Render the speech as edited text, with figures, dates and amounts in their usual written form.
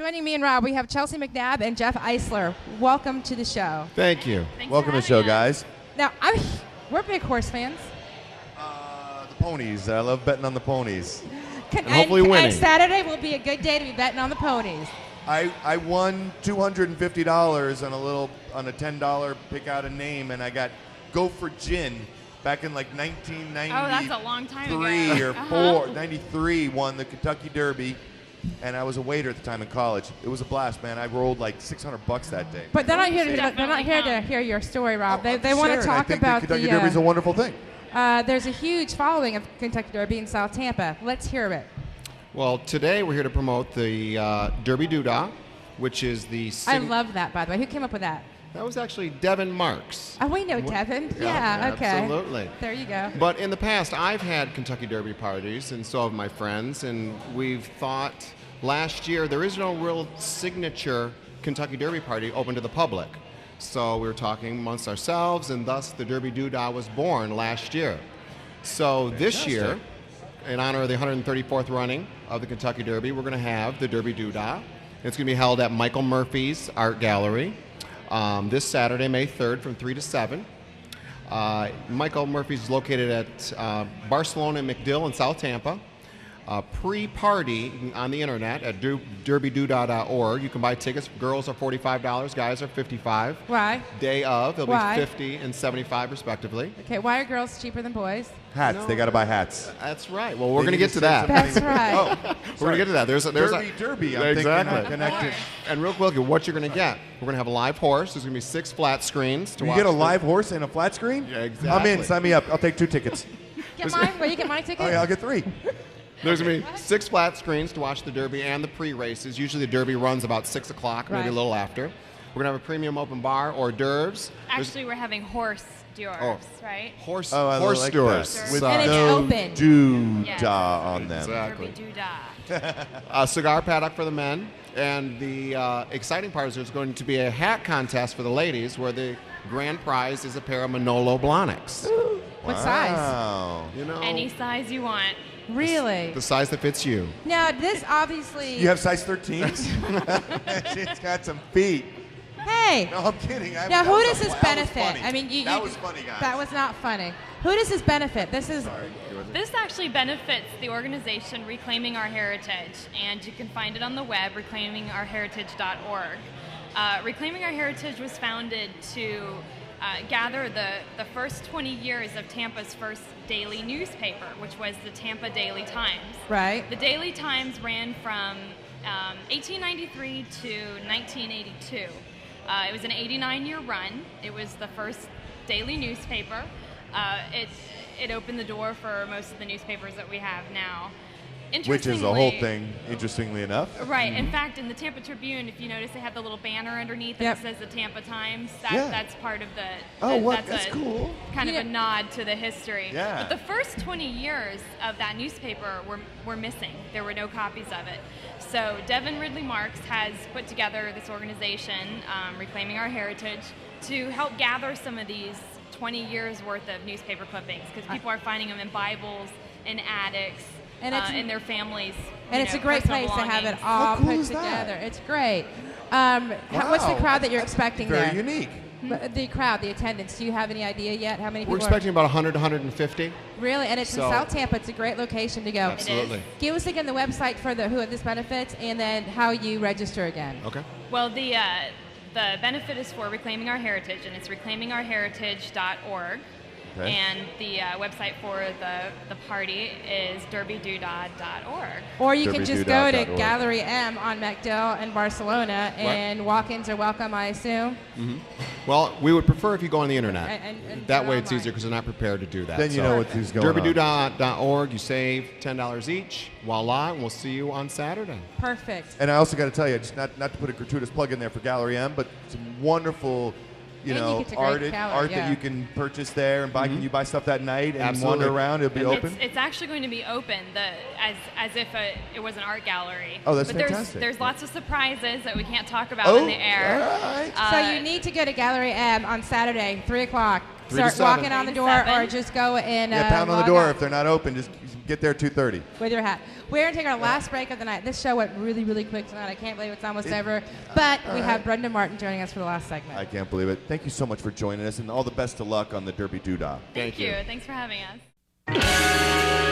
Joining me and Rob, we have Chelsea McNabb and Jeff Iseler. Welcome to the show. Thank you. Thanks Welcome to the show, guys. Now, we're big horse fans. The ponies. I love betting on the ponies. And hopefully winning. And Saturday will be a good day to be betting on the ponies. I won $250 on a $10 pick out a name, and I got Go for Gin back in like 1993 Oh, that's a long time ago. or 4. 93 won the Kentucky Derby, and I was a waiter at the time in college. It was a blast, man. I rolled like $600 that day. But they're not here to Definitely hear your story, Rob. I'm They want to sharing. talk I think about the Kentucky Derby is a wonderful thing. There's a huge following of Kentucky Derby in South Tampa. Let's hear it. Well, today we're here to promote the Derby Doodah, which is the... I love that, by the way. Who came up with that? That was actually Devin Marks. Oh, we know Devin. Yeah, okay. Absolutely. There you go. But in the past, I've had Kentucky Derby parties, and so have my friends, and we've thought last year there is no real signature Kentucky Derby party open to the public. So we were talking amongst ourselves, and thus the Derby Doodah was born last year. So this year, in honor of the 134th running of the Kentucky Derby, we're going to have the Derby Doodah. It's going to be held at Michael Murphy's Art Gallery this Saturday, May 3rd, from 3 to 7. Michael Murphy's is located at Barcelona and McDill in South Tampa. Pre-party on the internet at derbydoodah.org. You can buy tickets. Girls are $45, guys are $55. Why? Day of, they'll Why? be $50 and $75 respectively. Okay, why are girls cheaper than boys? Hats. No. They got to buy hats. That's right. Well, we're They going to need get to save that. some money. That's right. Oh, We're going to get to that. There's Derby. I'm exactly. thinking connected. And real quick, what you're going to get, we're going to have a live horse. There's going to be 6 flat screens to You watch. get a the- live horse and a flat screen? Yeah, exactly. I'm in. Sign me up. I'll take 2 tickets. Get mine? Will you get my ticket? Oh, yeah, I'll get 3. There's going to be 6 flat screens to watch the Derby and the pre-races. Usually the Derby runs about 6 o'clock, maybe Right. a little after. We're going to have a premium open bar, hors d'oeuvres. Actually, we're having horse d'oeuvres, right? Horse I horse like d'oeuvres. that. With With And it's no open. doodah Yes. on them. Exactly. Derby Doodah. A cigar paddock for the men. And the exciting part is there's going to be a hat contest for the ladies where the grand prize is a pair of Manolo Blahniks. What size? Wow. You know, Any size you want. Really? the size that fits you. Now, this obviously... You have size 13s? She's got some feet. Hey! No, I'm kidding. Now, who does this benefit? That was funny. I mean, That was funny, guys. That was not funny. Who does this benefit? This is... This actually benefits the organization Reclaiming Our Heritage, and you can find it on the web, reclaimingourheritage.org. Reclaiming Our Heritage was founded to gather the first 20 years of Tampa's first daily newspaper, which was the Tampa Daily Times. Right. The Daily Times ran from 1893 to 1982. It was an 89-year run. It was the first daily newspaper. It opened the door for most of the newspapers that we have now. Which is the whole Interestingly- thing, interestingly enough. Right. In fact, in the Tampa Tribune, if you notice, they have the little banner underneath Yep. that says the Tampa Times. Yeah. That's part of the. Oh, what? That's That's cool. Kind of Yeah. a nod to the history. Yeah. But the first 20 years of that newspaper were missing. There were no copies of it. So Devin Ridley Marks has put together this organization, Reclaiming Our Heritage, to help gather some of these 20 years worth of newspaper clippings, because people are finding them in Bibles, in attics, And it's- in their families. And it's a great place to have it all How cool put is that? together. It's great. What's the Wow. crowd that you're That's expecting very there? unique. The crowd, the attendance. Do you have any idea yet how many people We're expecting about 100 to 150. Really? And it's So- in South Tampa. It's a great location to go. Absolutely. Give us again the website for who this benefits and then how you register again. Okay. Well, the benefit is for Reclaiming Our Heritage, and it's reclaimingourheritage.org. Okay. And the website for the party is derbydoodah.org. Or you can just go to derbydoodah.org. Gallery M on MacDill in Barcelona, and walk-ins are welcome, I assume. Well, we would prefer if you go on the internet. And that go way it's online. easier because they're not prepared to do that. Then you know what's going on. derbydoodah.org, you save $10 each. Voila, and we'll see you on Saturday. Perfect. And I also got to tell you, just not to put a gratuitous plug in there for Gallery M, but some wonderful, And you get to great art gallery, yeah. that you can purchase there and buy. Can you buy stuff that night and Absolutely. wander around? It'll be open. It's actually going to be open as if it was an art gallery. Oh, that's but fantastic. There's lots of surprises that we can't talk about Oh, in the air. all right. So you need to go to Gallery M on Saturday, 3 o'clock. 3 to start 7. walking on the door, 7. or just go and Pound on the log door on if they're not open. Just get there 2:30. with your hat. We're going to take our last break of the night. This show went really, really quick tonight. I can't believe it's almost over. But we have Brenda Martin joining us for the last segment. I can't believe it. Thank you so much for joining us, and all the best of luck on the Derby Doodah. Thank you. Thanks for having us.